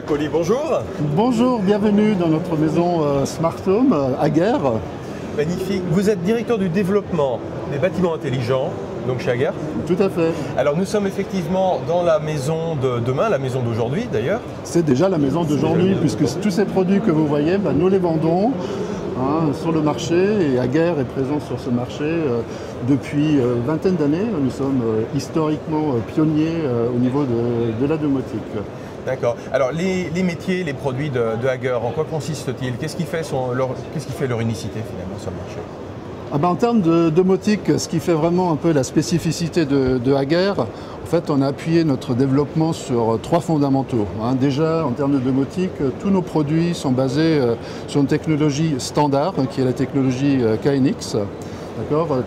Poli, bonjour. Bonjour, bienvenue dans notre maison Smart Home à Guerre. Magnifique. Vous êtes directeur du développement des bâtiments intelligents, donc chez Aguerre. Tout à fait. Alors nous sommes effectivement dans la maison de demain, la maison d'aujourd'hui d'ailleurs. C'est déjà la maison d'aujourd'hui puisque tous ces produits que vous voyez, nous les vendons sur le marché et Aguerre est présent sur ce marché depuis une vingtaine d'années. Nous sommes historiquement pionniers au niveau de la domotique. D'accord. Alors les métiers, les produits de Aguerre, en quoi consistent-ils? Qu'est-ce qui fait leur unicité finalement sur le marché? En termes de domotique, ce qui fait vraiment un peu la spécificité de Aguerre, en fait, on a appuyé notre développement sur trois fondamentaux. Déjà, en termes de domotique, tous nos produits sont basés sur une technologie standard, qui est la technologie KNX.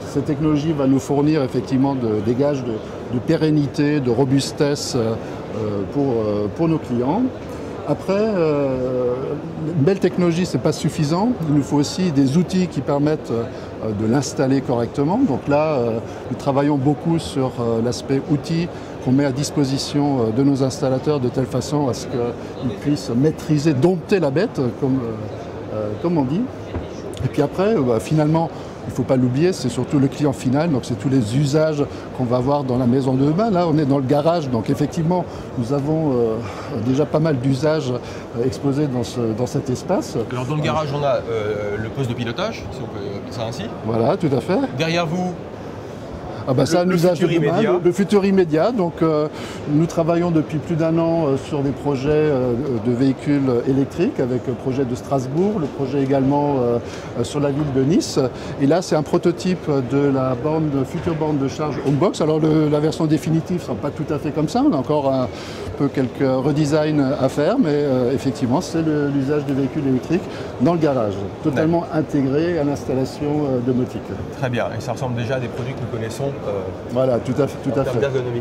Cette technologie va nous fournir effectivement des gages de pérennité, de robustesse pour nos clients. Après, une belle technologie, ce n'est pas suffisant. Il nous faut aussi des outils qui permettent de l'installer correctement. Donc là, nous travaillons beaucoup sur l'aspect outils qu'on met à disposition de nos installateurs de telle façon à ce qu'ils puissent maîtriser, dompter la bête, comme on dit. Et puis après, finalement, il ne faut pas l'oublier, c'est surtout le client final, donc c'est tous les usages qu'on va avoir dans la maison de demain. Là, on est dans le garage, donc effectivement, nous avons déjà pas mal d'usages exposés dans cet espace. Alors dans le garage, on a le poste de pilotage, si on peut appeler ça ainsi. Voilà, tout à fait. Derrière vous, c'est un usage de demain, le futur immédiat. Donc, nous travaillons depuis plus d'un an sur des projets de véhicules électriques avec le projet de Strasbourg, le projet également sur la ville de Nice. Et là, c'est un prototype de la future borne de charge Homebox. Alors, la version définitive ne sera pas tout à fait comme ça. On a encore un peu quelques redesigns à faire, mais effectivement, c'est l'usage des véhicules électriques dans le garage, totalement intégré à l'installation domotique. Très bien, et ça ressemble déjà à des produits que nous connaissons. Voilà, tout à fait. D'ergonomie.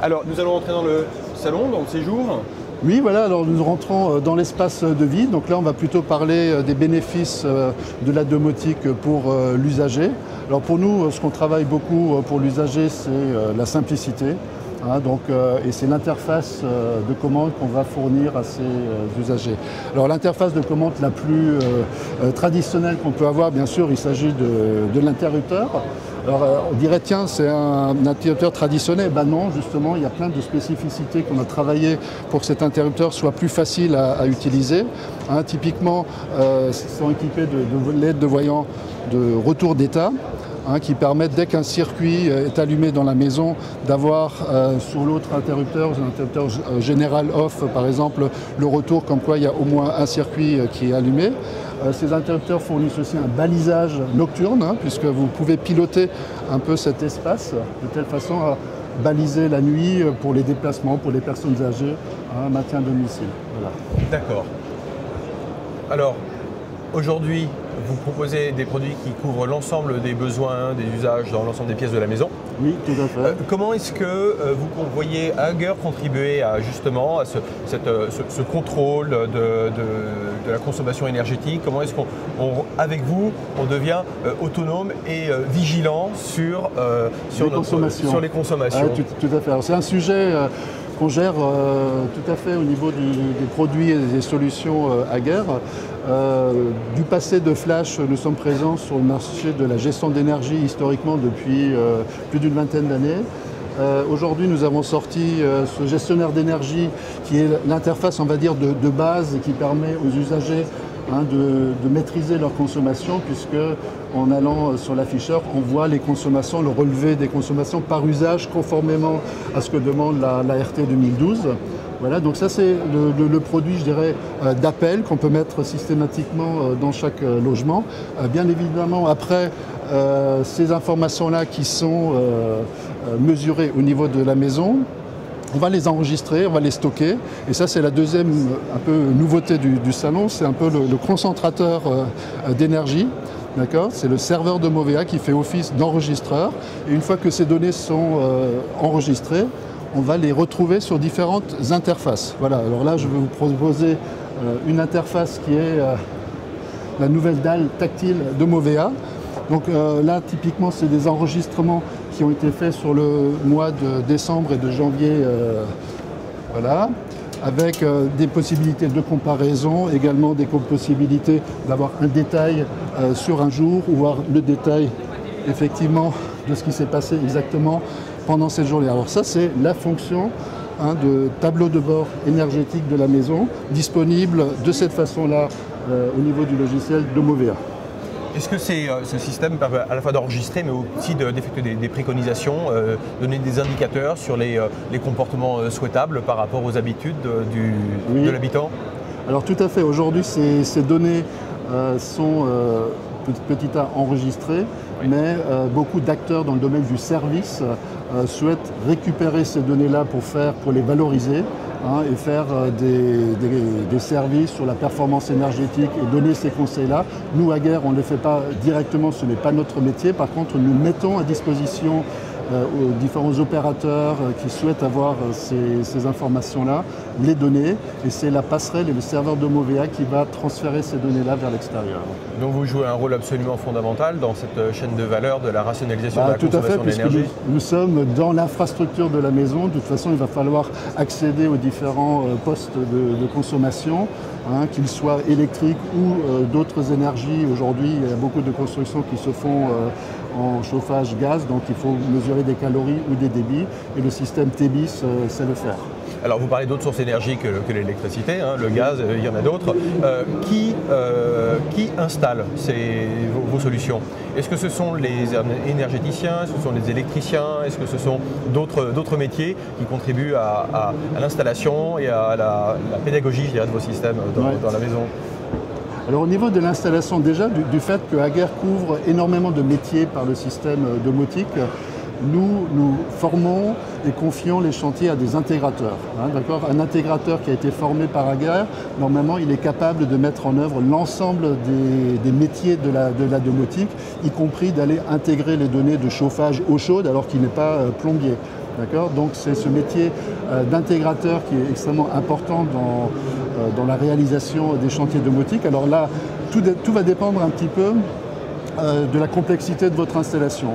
Alors, nous allons entrer dans le salon, dans le séjour. Oui, voilà, alors nous rentrons dans l'espace de vie. Donc là, on va plutôt parler des bénéfices de la domotique pour l'usager. Alors pour nous, ce qu'on travaille beaucoup pour l'usager, c'est la simplicité. Et c'est l'interface de commande qu'on va fournir à ces usagers. Alors l'interface de commande la plus traditionnelle qu'on peut avoir, bien sûr, il s'agit de l'interrupteur. Alors on dirait tiens c'est un interrupteur traditionnel, non justement il y a plein de spécificités qu'on a travaillé pour que cet interrupteur soit plus facile à utiliser. Typiquement ils sont équipés de LED de voyants de retour d'état. Qui permettent, dès qu'un circuit est allumé dans la maison, d'avoir sur l'autre interrupteur, un interrupteur général off par exemple, le retour comme quoi il y a au moins un circuit qui est allumé. Ces interrupteurs fournissent aussi un balisage nocturne, puisque vous pouvez piloter un peu cet espace de telle façon à baliser la nuit pour les déplacements, pour les personnes âgées, maintien à domicile. Voilà. D'accord. Alors, aujourd'hui, vous proposez des produits qui couvrent l'ensemble des besoins, des usages dans l'ensemble des pièces de la maison. Oui, tout à fait. Comment est-ce que vous voyez Aguerre contribuer justement à ce contrôle de la consommation énergétique? Comment est-ce qu'avec vous, on devient autonome et vigilant sur les consommations? Tout à fait. C'est un sujet qu'on gère tout à fait au niveau des produits et des solutions Aguerre. Du passé de Flash, nous sommes présents sur le marché de la gestion d'énergie historiquement depuis plus d'une vingtaine d'années. Aujourd'hui, nous avons sorti ce gestionnaire d'énergie qui est l'interface, on va dire, de base et qui permet aux usagers de maîtriser leur consommation, puisque en allant sur l'afficheur, on voit les consommations, le relevé des consommations par usage conformément à ce que demande la RT 2012. Voilà, donc ça c'est le produit, je dirais, d'appel qu'on peut mettre systématiquement dans chaque logement. Bien évidemment, après, ces informations-là qui sont mesurées au niveau de la maison, on va les enregistrer, on va les stocker. Et ça, c'est la deuxième un peu nouveauté du salon, c'est un peu le concentrateur d'énergie. C'est le serveur de Movea qui fait office d'enregistreur. Et une fois que ces données sont enregistrées, on va les retrouver sur différentes interfaces. Voilà, alors là, je vais vous proposer une interface qui est la nouvelle dalle tactile de Movea. Donc là, typiquement, c'est des enregistrements qui qui ont été faits sur le mois de décembre et de janvier. Voilà. avec des possibilités de comparaison, également des possibilités d'avoir un détail sur un jour ou voir le détail effectivement de ce qui s'est passé exactement pendant cette journée. Alors ça, c'est la fonction de tableau de bord énergétique de la maison, disponible de cette façon-là au niveau du logiciel Domovea. Est-ce que ce système permet à la fois d'enregistrer, mais aussi d'effectuer des préconisations, donner des indicateurs sur les comportements souhaitables par rapport aux habitudes de l'habitant? Alors tout à fait. Aujourd'hui, ces données sont petit a enregistrées, mais beaucoup d'acteurs dans le domaine du service souhaitent récupérer ces données-là pour les valoriser. Et faire des services sur la performance énergétique et donner ces conseils-là. Nous, à Aguerre, on ne le fait pas directement, ce n'est pas notre métier. Par contre, nous mettons à disposition aux différents opérateurs qui souhaitent avoir ces informations-là, les données, et c'est la passerelle et le serveur Domovea qui va transférer ces données-là vers l'extérieur. Donc vous jouez un rôle absolument fondamental dans cette chaîne de valeur de la rationalisation de la consommation d'énergie. Tout à fait, puisque nous sommes dans l'infrastructure de la maison. De toute façon, il va falloir accéder aux différents postes de consommation, qu'ils soient électriques ou d'autres énergies. Aujourd'hui, il y a beaucoup de constructions qui se font en chauffage gaz, donc il faut mesurer des calories ou des débits, et le système TBIS sait le faire. Alors vous parlez d'autres sources d'énergie que l'électricité, le gaz, il y en a d'autres. Qui installe vos solutions? Est-ce que ce sont les énergéticiens, est-ce que ce sont les électriciens, est-ce que ce sont d'autres métiers qui contribuent à l'installation et à la pédagogie, je dirais, de vos systèmes dans la maison? Alors au niveau de l'installation déjà, du fait que Aguerre couvre énormément de métiers par le système domotique, nous formons et confions les chantiers à des intégrateurs. Un intégrateur qui a été formé par Aguerre, normalement il est capable de mettre en œuvre l'ensemble des métiers de la domotique, y compris d'aller intégrer les données de chauffage eau chaude alors qu'il n'est pas plombier. Donc c'est ce métier d'intégrateur qui est extrêmement important dans la réalisation des chantiers domotiques. Alors là, tout va dépendre un petit peu de la complexité de votre installation.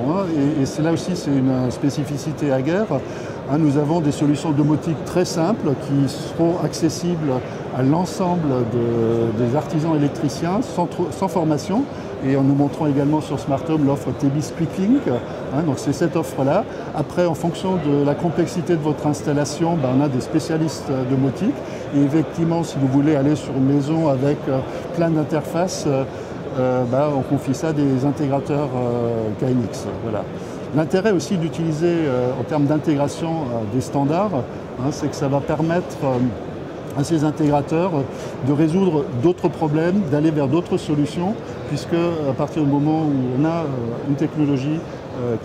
Et c'est là aussi, c'est une spécificité Aguerre. Nous avons des solutions domotiques très simples qui seront accessibles à l'ensemble des artisans électriciens sans formation. Et en nous montrant également sur Smart Home l'offre TBIS QuickLink. Donc c'est cette offre-là. Après, en fonction de la complexité de votre installation, on a des spécialistes domotiques. Et effectivement, si vous voulez aller sur une maison avec plein d'interfaces, on confie ça à des intégrateurs KNX. Voilà. L'intérêt aussi d'utiliser en termes d'intégration des standards, c'est que ça va permettre à ces intégrateurs de résoudre d'autres problèmes, d'aller vers d'autres solutions, puisque à partir du moment où on a une technologie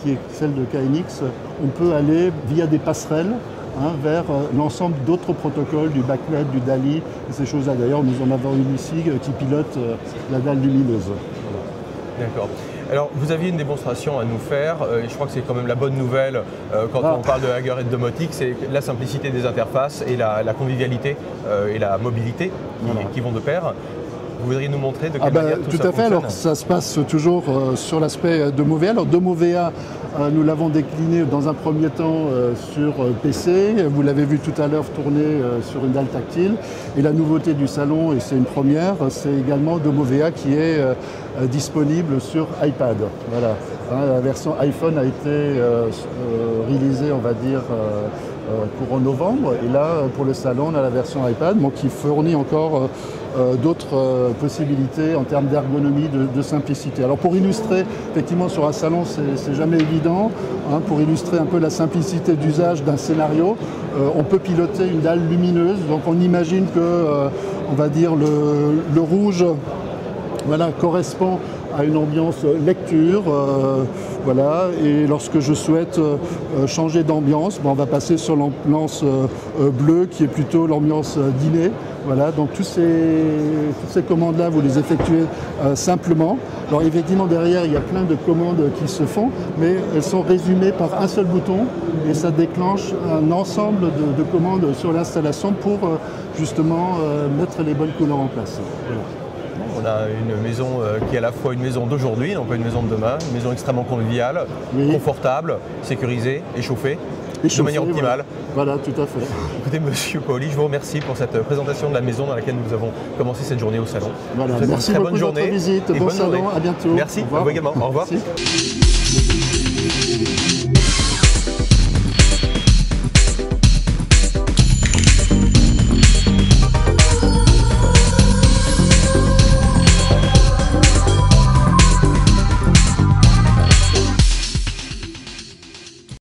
qui est celle de KNX, on peut aller via des passerelles vers l'ensemble d'autres protocoles, du BACnet, du DALI, et ces choses-là. D'ailleurs, nous en avons une ici qui pilote la dalle lumineuse. Voilà. D'accord. Alors, vous aviez une démonstration à nous faire, et je crois que c'est quand même la bonne nouvelle quand on parle de Aguerre et de domotique, c'est la simplicité des interfaces et la convivialité et la mobilité qui vont de pair. Vous voudriez nous montrer de quelle manière tout ça fonctionne? Alors ça se passe toujours sur l'aspect Domovea. Alors Domovea, nous l'avons décliné dans un premier temps sur PC. Vous l'avez vu tout à l'heure tourner sur une dalle tactile. Et la nouveauté du salon, et c'est une première, c'est également Domovea qui est disponible sur iPad. Voilà. La version iPhone a été réalisée, on va dire, courant novembre. Et là, pour le salon, on a la version iPad, qui fournit encore d'autres possibilités en termes d'ergonomie, de simplicité. Alors pour illustrer, effectivement sur un salon c'est jamais évident, pour illustrer un peu la simplicité d'usage d'un scénario, on peut piloter une dalle lumineuse, donc on imagine que, on va dire le rouge correspond à une ambiance lecture, et lorsque je souhaite changer d'ambiance, on va passer sur l'ambiance bleue qui est plutôt l'ambiance dîner. Voilà, donc toutes ces commandes-là, vous les effectuez simplement. Alors effectivement, derrière, il y a plein de commandes qui se font, mais elles sont résumées par un seul bouton et ça déclenche un ensemble de commandes sur l'installation pour justement mettre les bonnes couleurs en place. Voilà. On a une maison qui est à la fois une maison d'aujourd'hui, donc pas une maison de demain, une maison extrêmement conviviale, confortable, sécurisée et chauffée. de manière optimale. Voilà, tout à fait. Écoutez, Monsieur Paoli, je vous remercie pour cette présentation de la maison dans laquelle nous avons commencé cette journée au salon. Voilà, merci très beaucoup bonne de votre journée visite. Bon salon, à bientôt. Merci, à vous également. Au revoir. Merci.